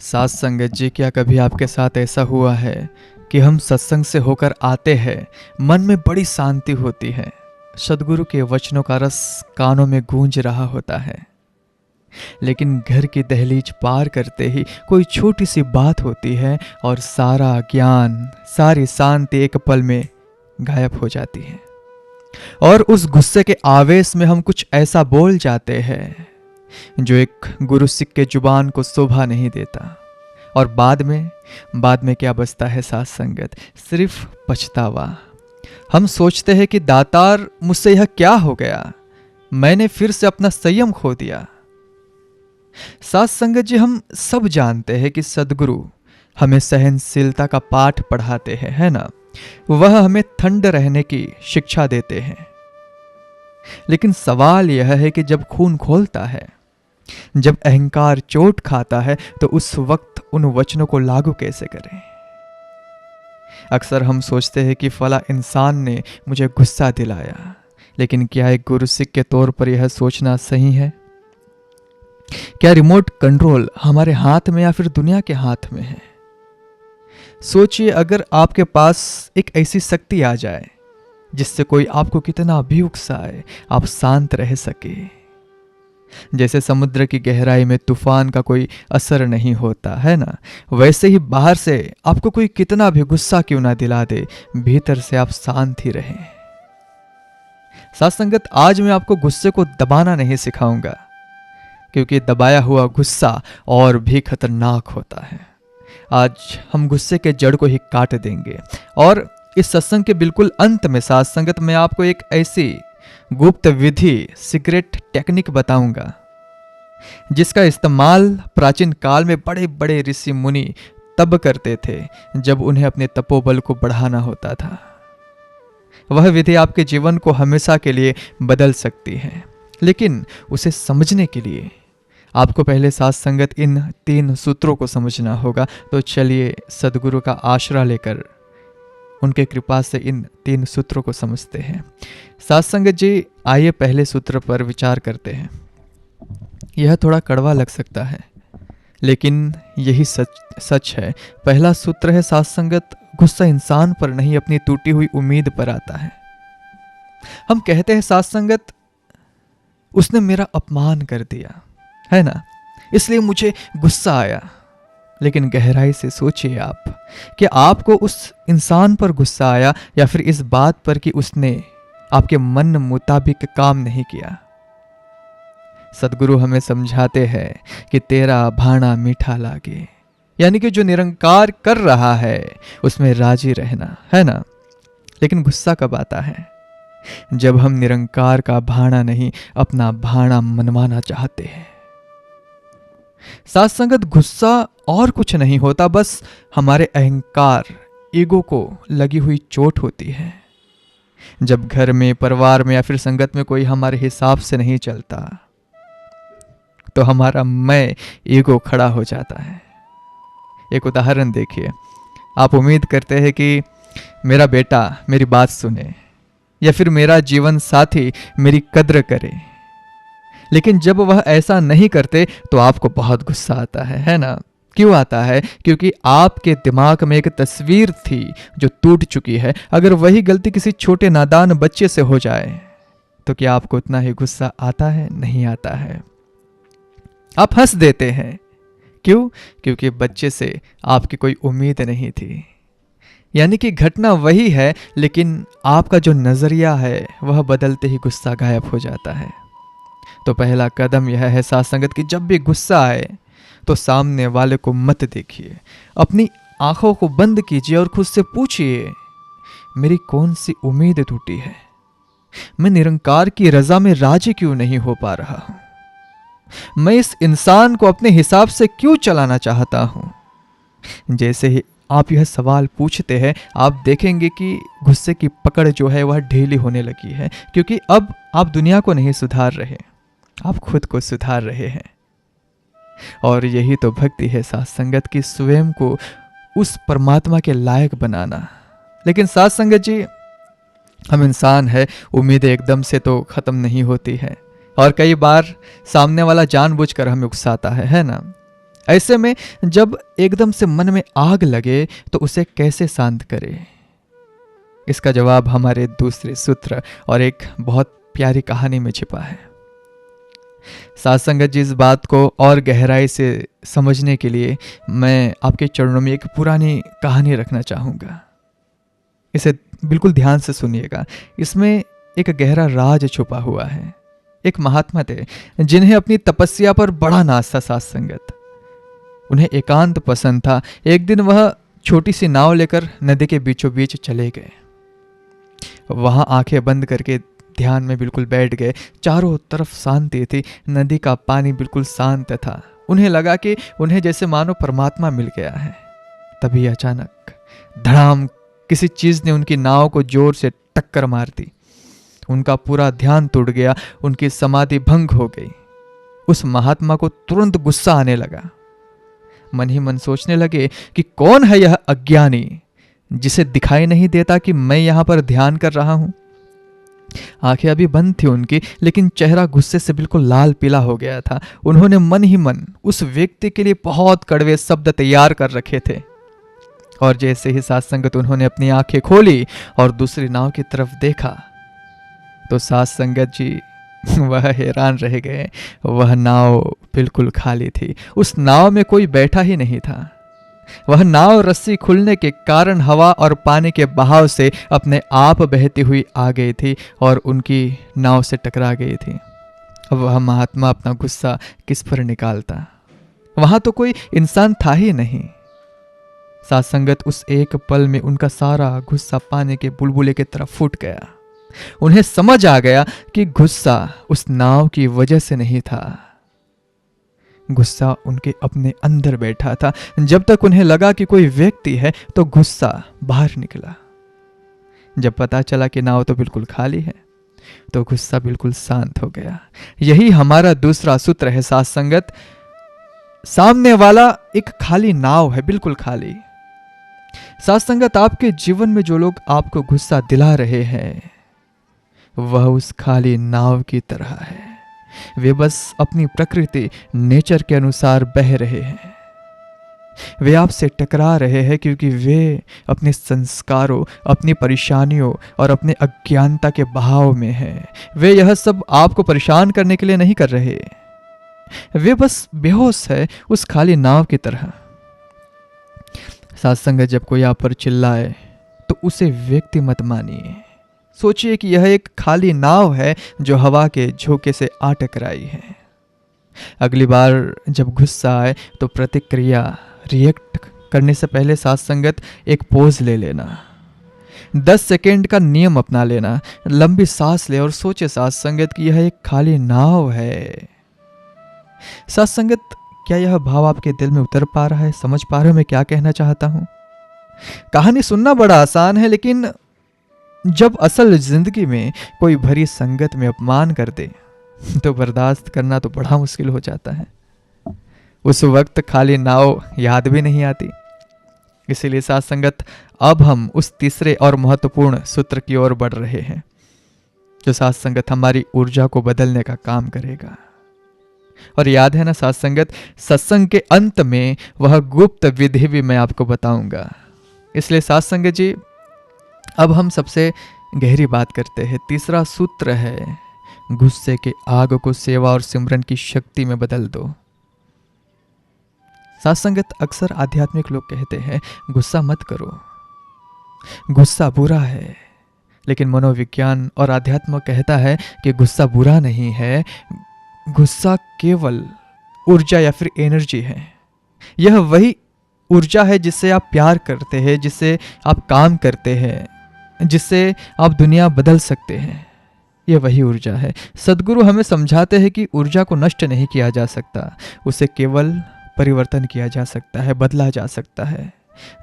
साथ संगत जी, क्या कभी आपके साथ ऐसा हुआ है कि हम सत्संग से होकर आते हैं, मन में बड़ी शांति होती है, सदगुरु के वचनों का रस कानों में गूंज रहा होता है, लेकिन घर की दहलीज पार करते ही कोई छोटी सी बात होती है और सारा ज्ञान, सारी शांति एक पल में गायब हो जाती है। और उस गुस्से के आवेश में हम कुछ ऐसा बोल जाते हैं जो एक गुरु सिख के जुबान को शोभा नहीं देता। और बाद में क्या बचता है साथ संगत? सिर्फ पछतावा। हम सोचते हैं कि दातार, मुझसे यह क्या हो गया, मैंने फिर से अपना संयम खो दिया। साथ संगत जी, हम सब जानते हैं कि सदगुरु हमें सहनशीलता का पाठ पढ़ाते हैं, है ना? वह हमें ठंड रहने की शिक्षा देते हैं। लेकिन सवाल यह है कि जब खून खोलता है, जब अहंकार चोट खाता है, तो उस वक्त उन वचनों को लागू कैसे करें? अक्सर हम सोचते हैं कि फला इंसान ने मुझे गुस्सा दिलाया, लेकिन क्या एक गुरु सिख के तौर पर यह सोचना सही है? क्या रिमोट कंट्रोल हमारे हाथ में या फिर दुनिया के हाथ में है? सोचिए, अगर आपके पास एक ऐसी शक्ति आ जाए जिससे कोई आपको कितना भी उकसाए, आप शांत रह सके। जैसे समुद्र की गहराई में तूफान का कोई असर नहीं होता, है ना? वैसे ही बाहर से आपको कोई कितना भी गुस्सा क्यों ना दिला दे, भीतर से आप शांत ही रहें। साथ संगत, आज मैं आपको गुस्से को दबाना नहीं सिखाऊंगा, क्योंकि दबाया हुआ गुस्सा और भी खतरनाक होता है। आज हम गुस्से के जड़ को ही काट देंगे। और इस सत्संग के बिल्कुल अंत में साथ संगत, मैं आपको एक ऐसी गुप्त विधि, सीक्रेट टेक्निक बताऊंगा जिसका इस्तेमाल प्राचीन काल में बड़े बड़े ऋषि मुनि तब करते थे जब उन्हें अपने तपोबल को बढ़ाना होता था। वह विधि आपके जीवन को हमेशा के लिए बदल सकती है, लेकिन उसे समझने के लिए आपको पहले साथ संगत इन 3 सूत्रों को समझना होगा। तो चलिए सदगुरु का आश्रय लेकर उनके कृपा से इन 3 सूत्रों को समझते हैं। साथ संगत जी, आइए पहले सूत्र पर विचार करते हैं। यह थोड़ा कड़वा लग सकता है, लेकिन यही सच है। पहला सूत्र है साथ संगत, गुस्सा इंसान पर नहीं, अपनी टूटी हुई उम्मीद पर आता है। हम कहते हैं साथ संगत, उसने मेरा अपमान कर दिया, है ना, इसलिए मुझे गुस्सा आया। लेकिन गहराई से सोचिए आप, कि आपको उस इंसान पर गुस्सा आया या फिर इस बात पर कि उसने आपके मन मुताबिक काम नहीं किया। सदगुरु हमें समझाते हैं कि तेरा भाना मीठा लागे, यानी कि जो निरंकार कर रहा है उसमें राजी रहना, है ना? लेकिन गुस्सा कब आता है? जब हम निरंकार का भाना नहीं, अपना भाना मनवाना चाहते हैं। साथ संगत, गुस्सा और कुछ नहीं होता, बस हमारे अहंकार, ईगो को लगी हुई चोट होती है। जब घर में, परिवार में या फिर संगत में कोई हमारे हिसाब से नहीं चलता, तो हमारा मैं, ईगो खड़ा हो जाता है। एक उदाहरण देखिए, आप उम्मीद करते हैं कि मेरा बेटा मेरी बात सुने या फिर मेरा जीवन साथी मेरी कद्र करे, लेकिन जब वह ऐसा नहीं करते तो आपको बहुत गुस्सा आता है ना? क्यों आता है? क्योंकि आपके दिमाग में एक तस्वीर थी जो टूट चुकी है। अगर वही गलती किसी छोटे नादान बच्चे से हो जाए तो क्या आपको उतना ही गुस्सा आता है? नहीं आता है। आप हंस देते हैं। क्यों? क्योंकि बच्चे से आपकी कोई उम्मीद नहीं थी। यानी कि घटना वही है, लेकिन आपका जो नजरिया है वह बदलते ही गुस्सा गायब हो जाता है। तो पहला कदम यह है साथ संगत कि जब भी गुस्सा आए तो सामने वाले को मत देखिए, अपनी आंखों को बंद कीजिए और खुद से पूछिए, मेरी कौन सी उम्मीद टूटी है? मैं निरंकार की रजा में राजी क्यों नहीं हो पा रहा हूं? मैं इस इंसान को अपने हिसाब से क्यों चलाना चाहता हूं? जैसे ही आप यह सवाल पूछते हैं, आप देखेंगे कि गुस्से की पकड़ जो है वह ढीली होने लगी है, क्योंकि अब आप दुनिया को नहीं सुधार रहे, आप खुद को सुधार रहे हैं। और यही तो भक्ति है साथ संगत की, स्वयं को उस परमात्मा के लायक बनाना। लेकिन साथ संगत जी, हम इंसान है, उम्मीदें एकदम से तो खत्म नहीं होती है, और कई बार सामने वाला जानबूझकर हमें उकसाता है ना? ऐसे में जब एकदम से मन में आग लगे तो उसे कैसे शांत करे? इसका जवाब हमारे दूसरे सूत्र और एक बहुत प्यारी कहानी में छिपा है। साथ संगत जी, इस बात को और गहराई से समझने के लिए मैं आपके चरणों में एक पुरानी कहानी रखना चाहूँगा। इसे बिल्कुल ध्यान से सुनिएगा, इसमें एक गहरा राज छुपा हुआ है। एक महात्मा थे जिन्हें अपनी तपस्या पर बड़ा नाज था साथ संगत। उन्हें एकांत पसंद था। एक दिन वह छोटी सी नाव लेकर नदी के बीचों बीच चले गए। वहां आंखें बंद करके ध्यान में बिल्कुल बैठ गए। चारों तरफ शांति थी, नदी का पानी बिल्कुल शांत था। उन्हें लगा कि उन्हें जैसे मानो परमात्मा मिल गया है। तभी अचानक धड़ाम किसी चीज ने उनकी नाव को जोर से टक्कर मार दी। उनका पूरा ध्यान टूट गया, उनकी समाधि भंग हो गई। उस महात्मा को तुरंत गुस्सा आने लगा। मन ही मन सोचने लगे कि कौन है यह अज्ञानी जिसे दिखाई नहीं देता कि मैं यहां पर ध्यान कर रहा हूं। आंखें अभी बंद थी उनकी, लेकिन चेहरा गुस्से से बिल्कुल लाल पीला हो गया था। उन्होंने मन ही मन उस व्यक्ति के लिए बहुत कड़वे शब्द तैयार कर रखे थे। और जैसे ही साथ संगत उन्होंने अपनी आंखें खोली और दूसरी नाव की तरफ देखा तो साथ संगत जी वह हैरान रह गए। वह नाव बिल्कुल खाली थी। उस नाव में कोई बैठा ही नहीं था। वह नाव रस्सी खुलने के कारण हवा और पानी के बहाव से अपने आप बहती हुई आ गई थी और उनकी नाव से टकरा गई थी। अब वह महात्मा अपना गुस्सा किस पर निकालता? वहां तो कोई इंसान था ही नहीं। साथ संगत उस एक पल में उनका सारा गुस्सा पानी के बुलबुले की तरफ फूट गया। उन्हें समझ आ गया कि गुस्सा उस नाव की वजह से नहीं था, गुस्सा उनके अपने अंदर बैठा था। जब तक उन्हें लगा कि कोई व्यक्ति है तो गुस्सा बाहर निकला। जब पता चला कि नाव तो बिल्कुल खाली है तो गुस्सा बिल्कुल शांत हो गया। यही हमारा दूसरा सूत्र है साथ संगत। सामने वाला एक खाली नाव है, बिल्कुल खाली। साथ संगत, आपके जीवन में जो लोग आपको गुस्सा दिला रहे हैं वह उस खाली नाव की तरह है। वे बस अपनी प्रकृति, नेचर के अनुसार बह रहे हैं। वे आपसे टकरा रहे हैं क्योंकि वे अपने संस्कारों, अपनी परेशानियों और अपने अज्ञानता के बहाव में हैं। वे यह सब आपको परेशान करने के लिए नहीं कर रहे। वे बस बेहोश है उस खाली नाव की तरह। साथ संगत, जब कोई आप पर चिल्लाए तो उसे व्यक्ति मत मानिए। सोचिए कि यह एक खाली नाव है जो हवा के झोंके से आ टकराई है। अगली बार जब गुस्सा आए तो प्रतिक्रिया, रिएक्ट करने से पहले साथ संगत एक पोज ले लेना, 10 सेकेंड का नियम अपना लेना, लंबी सांस ले और सोचे साथ संगत कि यह एक खाली नाव है। साथ संगत, क्या यह भाव आपके दिल में उतर पा रहा है? समझ पा रहे हो मैं क्या कहना चाहता हूं? कहानी सुनना बड़ा आसान है, लेकिन जब असल जिंदगी में कोई भरी संगत में अपमान कर दे तो बर्दाश्त करना तो बड़ा मुश्किल हो जाता है। उस वक्त खाली नाव याद भी नहीं आती। इसीलिए साथ संगत, अब हम उस तीसरे और महत्वपूर्ण सूत्र की ओर बढ़ रहे हैं जो साथ संगत हमारी ऊर्जा को बदलने का काम करेगा। और याद है ना साथ संगत, सत्संग के अंत में वह गुप्त विधि भी मैं आपको बताऊंगा। इसलिए साथ संगत जी, अब हम सबसे गहरी बात करते हैं। तीसरा सूत्र है, गुस्से के आग को सेवा और सिमरन की शक्ति में बदल दो। साथ संगत, अक्सर आध्यात्मिक लोग कहते हैं गुस्सा मत करो, गुस्सा बुरा है। लेकिन मनोविज्ञान और अध्यात्म कहता है कि गुस्सा बुरा नहीं है, गुस्सा केवल ऊर्जा या फिर एनर्जी है। यह वही ऊर्जा है जिससे आप प्यार करते हैं, जिससे आप काम करते हैं, जिससे आप दुनिया बदल सकते हैं। यह वही ऊर्जा है। सद्गुरु हमें समझाते हैं कि ऊर्जा को नष्ट नहीं किया जा सकता, उसे केवल परिवर्तन किया जा सकता है, बदला जा सकता है।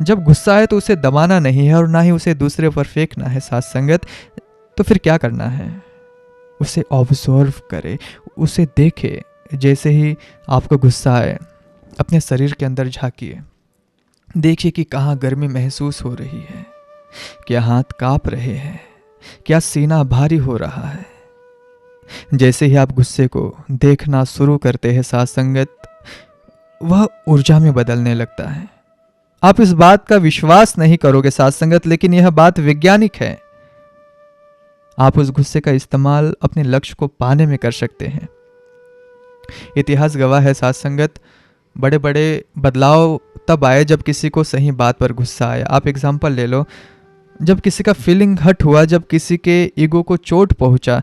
जब गुस्सा है तो उसे दबाना नहीं है और ना ही उसे दूसरे पर फेंकना है। साथ संगत, तो फिर क्या करना है? उसे ऑब्जर्व करे, उसे देखे। जैसे ही आपको गुस्सा आए अपने शरीर के अंदर झांकिए, देखिए कि कहाँ गर्मी महसूस हो रही है, क्या हाथ कांप रहे हैं, क्या सीना भारी हो रहा है। जैसे ही आप गुस्से को देखना शुरू करते हैं साथ संगत, वह ऊर्जा में बदलने लगता है। आप इस बात का विश्वास नहीं करोगे साथ संगत, लेकिन यह बात वैज्ञानिक है। आप उस गुस्से का इस्तेमाल अपने लक्ष्य को पाने में कर सकते हैं। इतिहास गवाह है साथ संगत, बड़े बड़े बदलाव तब आए जब किसी को सही बात पर गुस्सा आया। आप एग्जाम्पल ले लो, जब किसी का फीलिंग हर्ट हुआ, जब किसी के ईगो को चोट पहुंचा,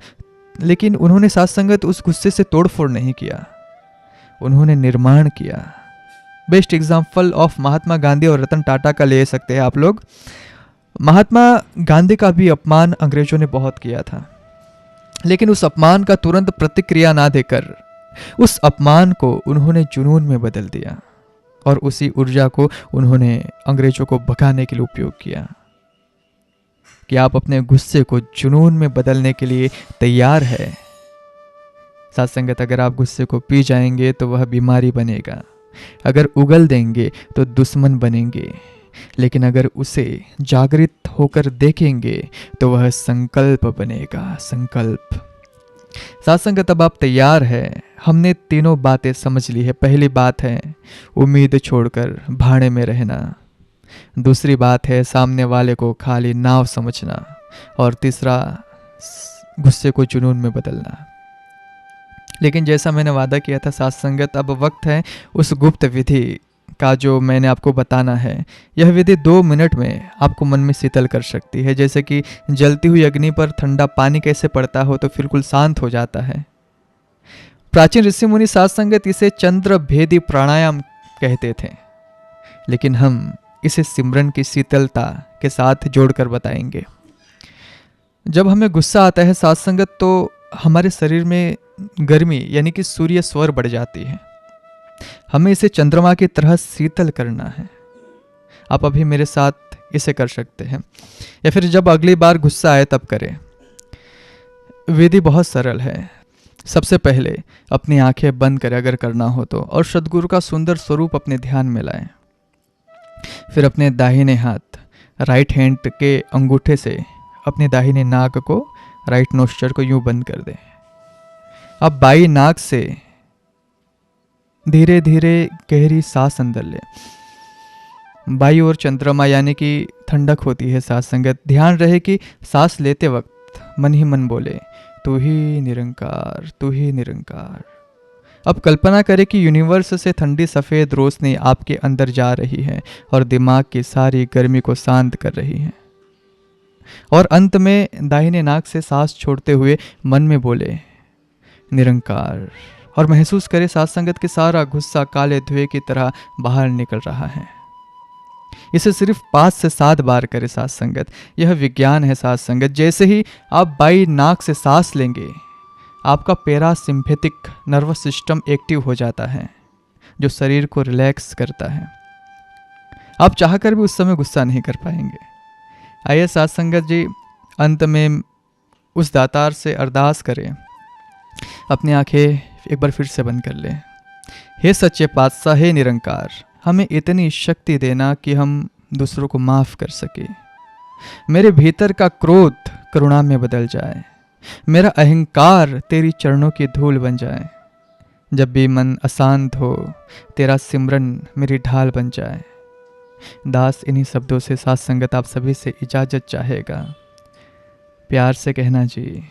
लेकिन उन्होंने साथ संगत उस गुस्से से तोड़फोड़ नहीं किया, उन्होंने निर्माण किया। Best example of Mahatma Gandhi और रतन टाटा का ले सकते हैं आप लोग। महात्मा गांधी का भी अपमान अंग्रेजों ने बहुत किया था, लेकिन उस अपमान का तुरंत प्रतिक्रिया ना देकर उस अपमान को उन्होंने जुनून में बदल दिया और उसी ऊर्जा को उन्होंने अंग्रेजों को भगाने के लिए उपयोग किया। कि आप अपने गुस्से को जुनून में बदलने के लिए तैयार है साथ संगत। अगर आप गुस्से को पी जाएंगे तो वह बीमारी बनेगा, अगर उगल देंगे तो दुश्मन बनेंगे, लेकिन अगर उसे जागृत होकर देखेंगे तो वह संकल्प बनेगा, संकल्प। साथ संगत, अब आप तैयार है। हमने तीनों बातें समझ ली है। पहली बात है उम्मीद छोड़कर भाड़े में रहना, दूसरी बात है सामने वाले को खाली नाव समझना, और तीसरा गुस्से को जुनून में बदलना। लेकिन जैसा मैंने वादा किया था साथ संगत, अब वक्त है उस गुप्त विधि का जो मैंने आपको बताना है। यह विधि 2 मिनट में आपको मन में शीतल कर सकती है। जैसे कि जलती हुई अग्नि पर ठंडा पानी कैसे पड़ता हो तो बिल्कुल शांत हो जाता है। प्राचीन ऋषि मुनि साथ संगत इसे चंद्र भेदी प्राणायाम कहते थे, लेकिन हम इसे सिमरन की शीतलता के साथ जोड़कर बताएंगे। जब हमें गुस्सा आता है साथ संगत, तो हमारे शरीर में गर्मी यानी कि सूर्य स्वर बढ़ जाती है। हमें इसे चंद्रमा की तरह शीतल करना है। आप अभी मेरे साथ इसे कर सकते हैं, या फिर जब अगली बार गुस्सा आए तब करें। विधि बहुत सरल है। सबसे पहले अपनी आंखें बंद करें अगर करना हो तो, और सद्गुरु का सुंदर स्वरूप अपने ध्यान में लाएं। फिर अपने दाहिने हाथ राइट हैंड के अंगूठे से अपने दाहिने नाक को, राइट नोस्ट्रल को यूं बंद कर दें। अब बाई नाक से धीरे धीरे गहरी सांस अंदर ले। बाई ओर चंद्रमा यानी कि ठंडक होती है साथ संगत। ध्यान रहे कि सांस लेते वक्त मन ही मन बोले तू ही निरंकार, तू ही निरंकार। अब कल्पना करें कि यूनिवर्स से ठंडी सफ़ेद रोशनी आपके अंदर जा रही है और दिमाग की सारी गर्मी को शांत कर रही है। और अंत में दाहिने नाक से सांस छोड़ते हुए मन में बोले निरंकार, और महसूस करें साथ संगत के सारा गुस्सा काले धुएं की तरह बाहर निकल रहा है। इसे सिर्फ 5 से 7 बार करें साथ संगत। यह विज्ञान है साथ संगत। जैसे ही आप बाई नाक से सांस लेंगे, आपका पैरासिम्पैथिक नर्वस सिस्टम एक्टिव हो जाता है, जो शरीर को रिलैक्स करता है। आप चाहकर भी उस समय गुस्सा नहीं कर पाएंगे। आइए साथ संगत जी, अंत में उस दातार से अरदास करें। अपनी आंखें एक बार फिर से बंद कर लें। हे सच्चे पातशाह, हे निरंकार, हमें इतनी शक्ति देना कि हम दूसरों को माफ़ कर सके। मेरे भीतर का क्रोध करुणा में बदल जाए, मेरा अहंकार तेरी चरणों की धूल बन जाए। जब भी मन अशांत हो, तेरा सिमरन मेरी ढाल बन जाए। दास इन्हीं शब्दों से साथ संगत आप सभी से इजाज़त चाहेगा। प्यार से कहना जी।